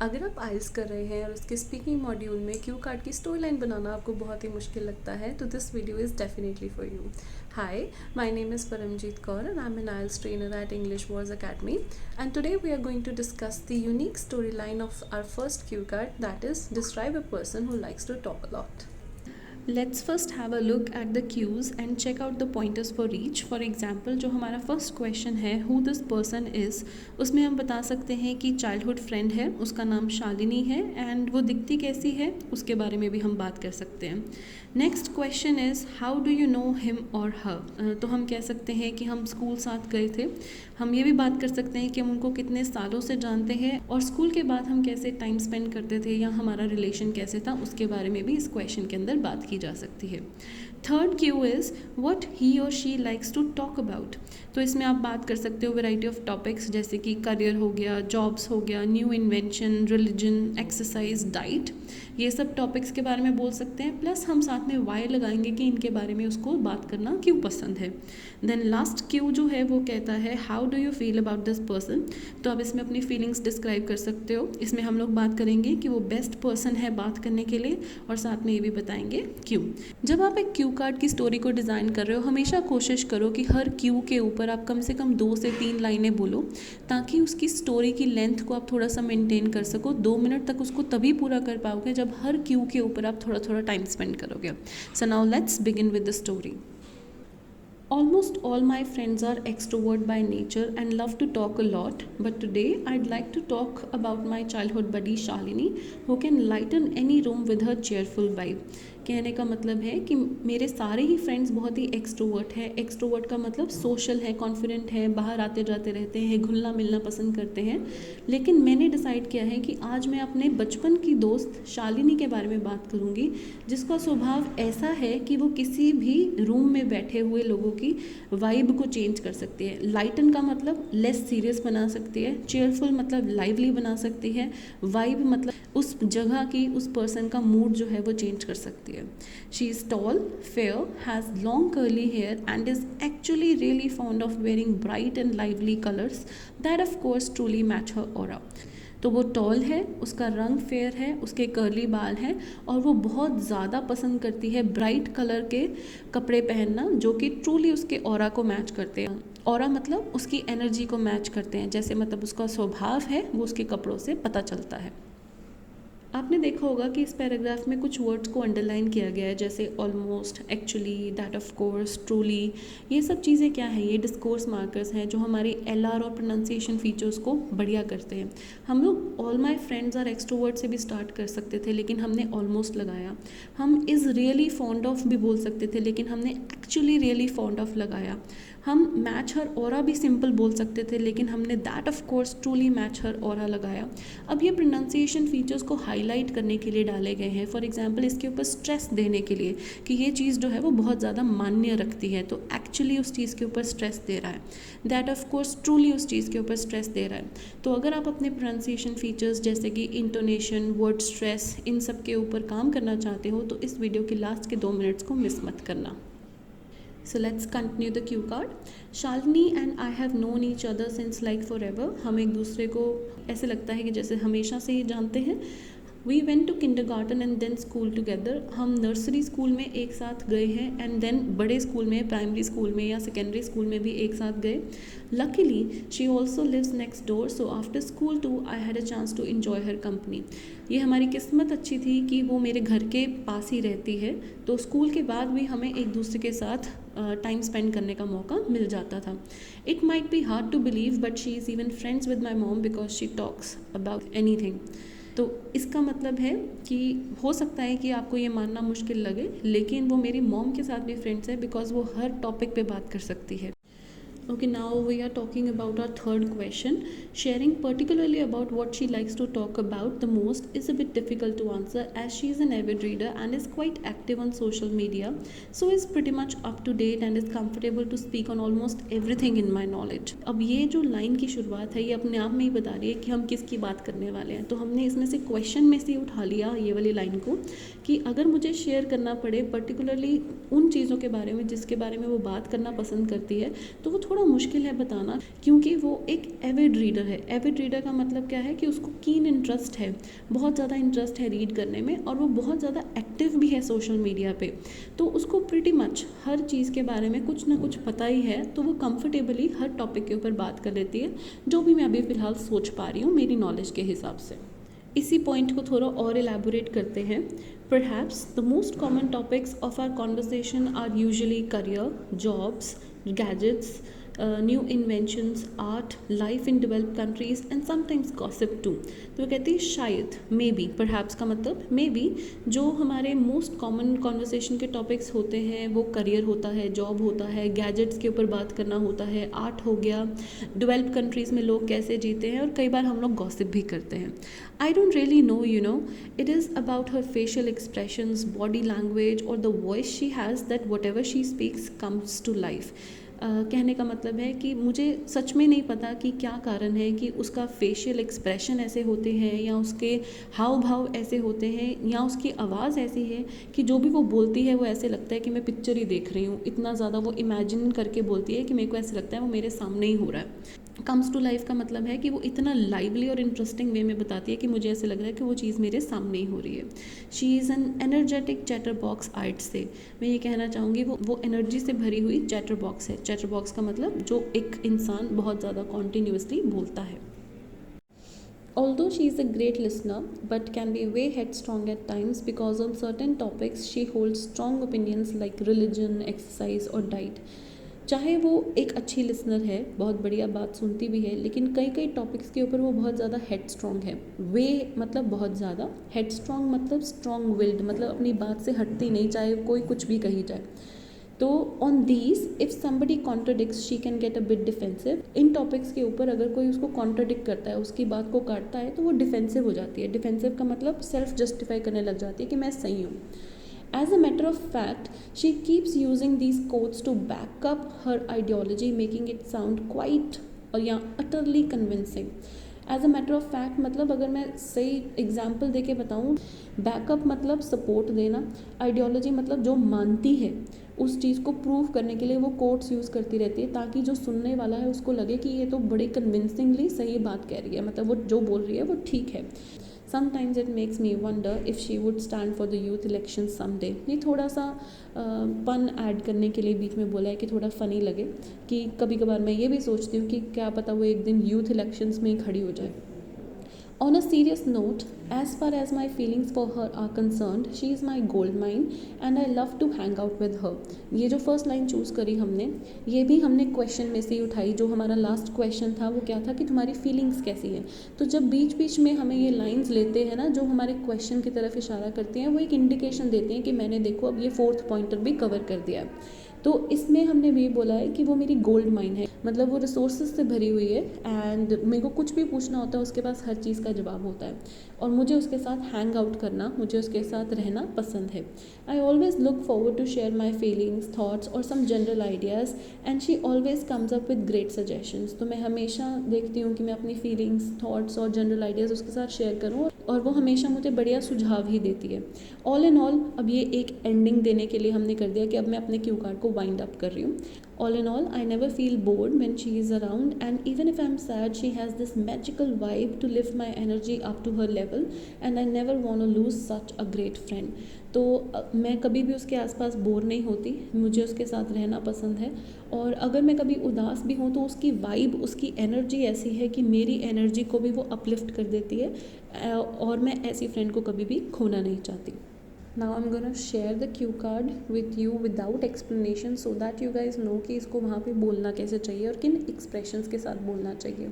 अगर आप आइल्स कर रहे हैं और उसके स्पीकिंग मॉड्यूल में क्यू कार्ड की स्टोरी लाइन बनाना आपको बहुत ही मुश्किल लगता है तो this video is definitely for you. Hi, my name is Paramjeet Kaur and I'm an IELTS trainer at English Wars Academy, and today we are going to discuss the unique storyline of our first cue card, that is describe a person who likes to talk a lot. Let's first have a look at the cues and check out the pointers for each. For example, जो हमारा first question है who this person is, उसमें हम बता सकते हैं कि childhood friend है, उसका नाम शालिनी है एंड वो दिखती कैसी है उसके बारे में भी हम बात कर सकते हैं. Next question is how do you know him और हर. तो हम कह सकते हैं कि हम स्कूल साथ गए थे. हम ये भी बात कर सकते हैं कि हम उनको कितने सालों से जानते हैं और स्कूल के बाद हम कैसे टाइम स्पेंड करते थे या हमारा रिलेशन कैसे था उसके बारे में भी इस क्वेश्चन के अंदर बात की जा सकती है. Third Q is what he और she likes to talk about. तो इसमें आप बात कर सकते हो वैरायटी ऑफ टॉपिक्स जैसे कि करियर हो गया, जॉब्स हो गया, new invention, religion, exercise, diet, ये सब टॉपिक्स के बारे में बोल सकते हैं. प्लस हम साथ में वाई लगाएंगे कि इनके बारे में उसको बात करना क्यों पसंद है. देन लास्ट क्यू जो है वो कहता है how do you feel about this person. तो आप इसमें अपनी फीलिंग्स डिस्क्राइब कर सकते हो. इसमें हम लोग बात करेंगे कि वो बेस्ट पर्सन है बात करने के लिए और साथ में ये भी बताएंगे क्यों. जब आप एक क्यू कार्ड की स्टोरी को डिज़ाइन कर रहे हो हमेशा कोशिश करो कि हर क्यू के ऊपर आप कम से कम 2 से 3 लाइनें बोलो ताकि उसकी स्टोरी की लेंथ को आप थोड़ा सा मेंटेन कर सको. 2 मिनट तक उसको तभी पूरा कर पाओगे जब हर क्यू के ऊपर आप थोड़ा थोड़ा टाइम स्पेंड करोगे. So now let's begin with the story. Almost all my friends are extrovert by nature and love to talk a lot, but today I'd like to talk about my childhood buddy Shalini, who can lighten any room with her cheerful vibe. कहने का मतलब है कि मेरे सारे ही friends बहुत ही extrovert है. Extrovert का मतलब सोशल है, कॉन्फिडेंट है, बाहर आते जाते रहते हैं, घुलना मिलना पसंद करते हैं. लेकिन मैंने डिसाइड किया है कि आज मैं अपने बचपन की दोस्त शालिनी के बारे में बात करूँगी जिसका स्वभाव ऐसा है कि वो किसी भी रूम में बैठे हुए लोगों की वाइब को चेंज कर सकती है. लाइटन का मतलब लेस सीरियस बना सकती है, चेयरफुल मतलब लाइवली बना सकती है, वाइब मतलब उस जगह की उस पर्सन का मूड जो है वो चेंज कर सकती है. She is tall, fair, has long curly hair and is actually really fond of wearing bright and lively colors that of course truly match her aura. तो वो टॉल है, उसका रंग फेयर है, उसके कर्ली बाल हैं और वो बहुत ज़्यादा पसंद करती है ब्राइट कलर के कपड़े पहनना जो कि ट्रूली उसके ऑरा को मैच करते हैं. ऑरा मतलब उसकी एनर्जी को मैच करते हैं, जैसे मतलब उसका स्वभाव है वो उसके कपड़ों से पता चलता है. आपने देखा होगा कि इस पैराग्राफ में कुछ वर्ड्स को अंडरलाइन किया गया है जैसे almost, actually, that of course, truly. ये सब चीज़ें क्या हैं? ये डिस्कोर्स मार्कर्स हैं जो हमारी एलआर और प्रोनाउंसिएशन फीचर्स को बढ़िया करते हैं. हम लोग all my friends are extrovert से भी स्टार्ट कर सकते थे लेकिन हमने ऑलमोस्ट लगाया. हम इज़ रियली फॉन्ड ऑफ भी बोल सकते थे लेकिन हमने एक्चुअली रियली फॉन्ड ऑफ लगाया. हम मैच हर ऑरा भी सिंपल बोल सकते थे लेकिन हमने that of course truly match her aura लगाया. अब ये प्रोनाउंसिएशन फीचर्स को हाईलाइट करने के लिए डाले गए हैं. फॉर एग्जांपल इसके ऊपर स्ट्रेस देने के लिए कि ये चीज़ जो है वो बहुत ज़्यादा मान्य रखती है तो एक्चुअली उस चीज़ के ऊपर स्ट्रेस दे रहा है. दैट ऑफ कोर्स ट्रूली उस चीज़ के ऊपर स्ट्रेस दे रहा है. तो अगर आप अपने प्रोनाउंसिएशन फीचर्स जैसे कि इंटोनेशन, वर्ड स्ट्रेस, इन सब के ऊपर काम करना चाहते हो तो इस वीडियो के लास्ट के 2 मिनट्स को मिस मत करना. So let's continue the cue card. Shalini and I have known each other since like forever. हम एक दूसरे को ऐसे लगता है कि जैसे हमेशा से ही जानते हैं. We went to kindergarten and then school together. हम नर्सरी स्कूल में एक साथ गए हैं एंड देन बड़े स्कूल में, प्राइमरी स्कूल में या सेकेंडरी स्कूल में भी एक साथ गए. Luckily, she also lives next door, so after school too, I had a chance to enjoy her company. ये हमारी किस्मत अच्छी थी कि वो मेरे घर के पास ही रहती है तो स्कूल के बाद भी हमें एक दूसरे के साथ टाइम स्पेंड करने का मौका मिल जाता था. It might be hard to believe but she is even friends with my mom because she talks about anything. तो इसका मतलब है कि हो सकता है कि आपको ये मानना मुश्किल लगे लेकिन वो मेरी मॉम के साथ भी फ्रेंड्स है बिकॉज वो हर टॉपिक पे बात कर सकती है. Okay, now we are talking about our third question. Sharing particularly about what she likes to talk about the most is a bit difficult to answer as she is an avid reader and is quite active on social media, so is pretty much up to date and is comfortable to speak on almost everything in my knowledge. अब ये जो line की शुरुआत है ये अपने आप में ही बता रही है कि हम किसकी बात करने वाले हैं. तो हमने इसमें से क्वेश्चन में से उठा लिया ये वाली लाइन को कि अगर मुझे शेयर करना पड़े पर्टिकुलरली उन चीज़ों के बारे में जिसके बारे में वो बात करना पसंद करती है तो वो थोड़ा थोड़ा मुश्किल है बताना, क्योंकि वो एक एविड रीडर है। एविड रीडर का मतलब क्या है कि उसको कीन इंटरेस्ट है, बहुत ज़्यादा इंटरेस्ट है रीड करने में, और वो बहुत ज़्यादा एक्टिव भी है सोशल मीडिया पे। तो उसको प्रिटी मच हर चीज़ के बारे में कुछ ना कुछ पता ही है, तो वो कंफर्टेबली हर टॉपिक के ऊपर बात कर लेती है, जो भी मैं अभी फ़िलहाल सोच पा रही हूँ मेरी नॉलेज के हिसाब से। इसी पॉइंट को थोड़ा और एलैबोरेट करते हैं। Perhaps the most common topics of our conversation are usually career, jobs, gadgets, new inventions, art, life in developed countries and sometimes gossip too. तो वो कहती है शायद, मे बी, परहैप्स का मतलब मे बी, जो हमारे मोस्ट कॉमन कॉन्वर्सेशन के टॉपिक्स होते हैं वो करियर होता है, जॉब होता है, गैजेट्स के ऊपर बात करना होता है, आर्ट हो गया, डेवलप्ड कंट्रीज़ में लोग कैसे जीते हैं, और कई बार हम लोग गॉसिप भी करते हैं। I don't really know, it is about her facial expressions, body language or the voice she has that whatever she speaks comes to life. कहने का मतलब है कि मुझे सच में नहीं पता कि क्या कारण है कि उसका फेशियल एक्सप्रेशन ऐसे होते हैं, या उसके हाव भाव ऐसे होते हैं, या उसकी आवाज़ ऐसी है कि जो भी वो बोलती है वो ऐसे लगता है कि मैं पिक्चर ही देख रही हूँ। इतना ज़्यादा वो इमेजिन करके बोलती है कि मेरे को ऐसे लगता है वो मेरे सामने ही हो रहा है। कम्स टू लाइफ का मतलब है कि वो इतना लाइवली और इंटरेस्टिंग वे में बताती है कि मुझे ऐसे लग रहा है कि वो चीज़ मेरे सामने ही हो रही है। She is an energetic chatter box art से मैं ये कहना चाहूँगी वो एनर्जी से भरी हुई चैटर बॉक्स है। चैटर बॉक्स का मतलब जो एक इंसान बहुत ज़्यादा कॉन्टीन्यूसली बोलता है। Although she is a great listener but can be way headstrong at times because on certain topics she holds strong opinions like religion, exercise or diet. चाहे वो एक अच्छी लिसनर है, बहुत बढ़िया बात सुनती भी है, लेकिन कई कई टॉपिक्स के ऊपर वो बहुत ज़्यादा हेड स्ट्रॉन्ग है। वे मतलब बहुत ज़्यादा, हेड स्ट्रॉन्ग मतलब स्ट्रॉन्ग विल्ड, मतलब अपनी बात से हटती नहीं, चाहे कोई कुछ भी कही जाए। तो on these if somebody contradicts she can get a bit defensive. इन टॉपिक्स के ऊपर अगर कोई उसको कॉन्ट्रडिक्ट करता है, उसकी बात को काटता है, तो वो डिफेंसिव हो जाती है। डिफेंसिव का मतलब सेल्फ जस्टिफाई करने लग जाती है कि मैं सही हूँ। As a matter of fact, she keeps using these quotes to back up her ideology, making it sound quite या utterly convincing. As a matter of fact मतलब अगर मैं सही एग्जाम्पल देके बताऊँ, बैकअप मतलब सपोर्ट देना, आइडियोलॉजी मतलब जो मानती है उस चीज़ को प्रूव करने के लिए वो कोट्स यूज़ करती रहती है, ताकि जो सुनने वाला है उसको लगे कि ये तो बड़े कन्विंसिंगली सही बात कह रही है, मतलब वो जो बोल रही है वो ठीक है। Sometimes it makes me wonder if she would stand for the youth elections someday. ये थोड़ा सा पन ऐड करने के लिए बीच में बोला है कि थोड़ा फ़नी लगे, कि कभी कभार मैं ये भी सोचती हूँ कि क्या पता वो एक दिन यूथ इलेक्शंस में ही खड़ी हो जाए। On a serious note, as far as my feelings for her are concerned, she is my gold mine and I love to hang out with her. ये जो फर्स्ट लाइन चूज़ करी हमने, ये भी हमने क्वेश्चन में से ही उठाई। जो हमारा लास्ट क्वेश्चन था वो क्या था कि तुम्हारी फीलिंग्स कैसी हैं। तो जब बीच बीच में हमें ये लाइंस लेते हैं ना, जो हमारे क्वेश्चन की तरफ इशारा करती हैं, वो एक इंडिकेशन देते हैं कि मैंने देखो अब ये फोर्थ पॉइंटर भी कवर कर दिया है। तो इसमें हमने भी बोला है कि वो मेरी गोल्ड माइन है, मतलब वो रिसोर्सेज से भरी हुई है, एंड मेरे को कुछ भी पूछना होता है उसके पास हर चीज़ का जवाब होता है, और मुझे उसके साथ हैंग आउट करना, मुझे उसके साथ रहना पसंद है। I always look forward to share my feelings, thoughts और some general ideas and she always comes up with great suggestions. तो मैं हमेशा देखती हूँ कि मैं अपनी फीलिंग्स, थॉट्स और जनरल आइडियाज़ उसके साथ शेयर करूँ, और वो हमेशा मुझे बढ़िया सुझाव ही देती है। ऑल इन ऑल, अब ये एक एंडिंग देने के लिए हमने कर दिया कि अब मैं अपने क्यू कार्ड को वाइंड अप कर रही हूँ। All in all, I never feel bored when she is around, and even if I'm sad, she has this magical vibe to lift my energy up to her level, and I never want to lose such a great friend. तो मैं कभी भी उसके आसपास bore नहीं होती, मुझे उसके साथ रहना पसंद है, और अगर मैं कभी उदास भी हूँ तो उसकी वाइब, उसकी एनर्जी ऐसी है कि मेरी एनर्जी को भी वो अपलिफ्ट कर देती है, और मैं ऐसी फ्रेंड को कभी भी खोना नहीं चाहती। Now I'm gonna share the cue card with you without explanation so that you guys know कि इसको वहाँ पे बोलना कैसे चाहिए और किन expressions के साथ बोलना चाहिए,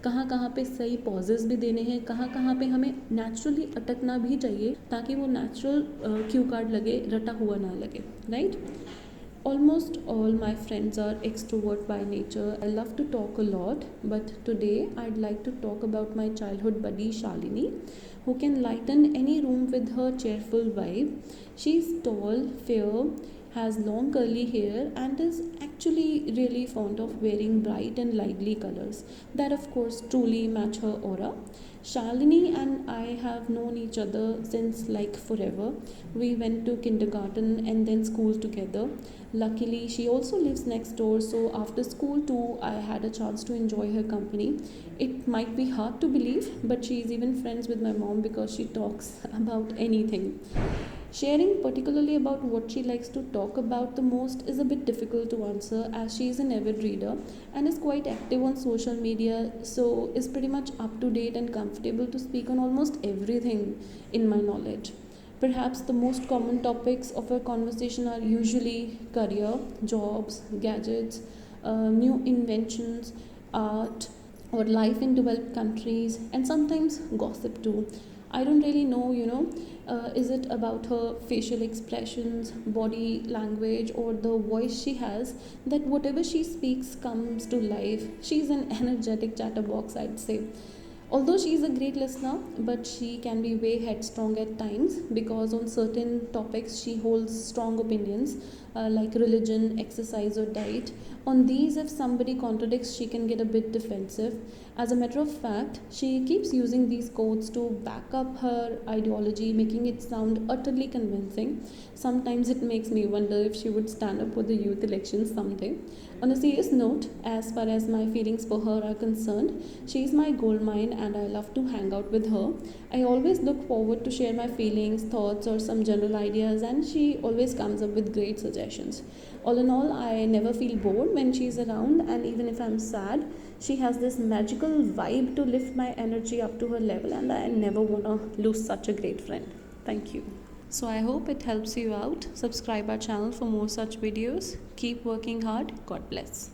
कहाँ कहाँ पे सही पॉजेज़ भी देने हैं, कहाँ कहाँ पे हमें नेचुरली अटकना भी चाहिए, ताकि वो नेचुरल क्यू कार्ड लगे, रटा हुआ ना लगे, right? Almost all my friends are extrovert by nature. I love to talk a lot, but today I'd like to talk about my childhood buddy Shalini, who can lighten any room with her cheerful vibe. She's tall, fair, has long curly hair and is actually really fond of wearing bright and lively colors that, of course, truly match her aura. Shalini and I have known each other since like forever. We went to kindergarten and then school together. Luckily, she also lives next door, so after school too, I had a chance to enjoy her company. It might be hard to believe, but she is even friends with my mom because she talks about anything. Sharing particularly about what she likes to talk about the most is a bit difficult to answer as she is an avid reader and is quite active on social media, so is pretty much up to date and comfortable to speak on almost everything in my knowledge. Perhaps the most common topics of our conversation are usually career, jobs, gadgets, new inventions, art, or life in developed countries, and sometimes gossip too. I don't really know, is it about her facial expressions, body language, or the voice she has that whatever she speaks comes to life? She's an energetic chatterbox, I'd say. Although she is a great listener, but she can be way headstrong at times because on certain topics she holds strong opinions like religion, exercise, or diet. On these, if somebody contradicts, she can get a bit defensive. As a matter of fact, she keeps using these quotes to back up her ideology, making it sound utterly convincing. Sometimes it makes me wonder if she would stand up for the youth elections someday. On a serious note, as far as my feelings for her are concerned, she is my gold mine and I love to hang out with her. I always look forward to share my feelings, thoughts, or some general ideas, and she always comes up with great suggestions. All in all, I never feel bored when she's around, and even if I'm sad, she has this magical vibe to lift my energy up to her level, and I never want to lose such a great friend. Thank you. So I hope it helps you out. Subscribe our channel for more such videos. Keep working hard. God bless.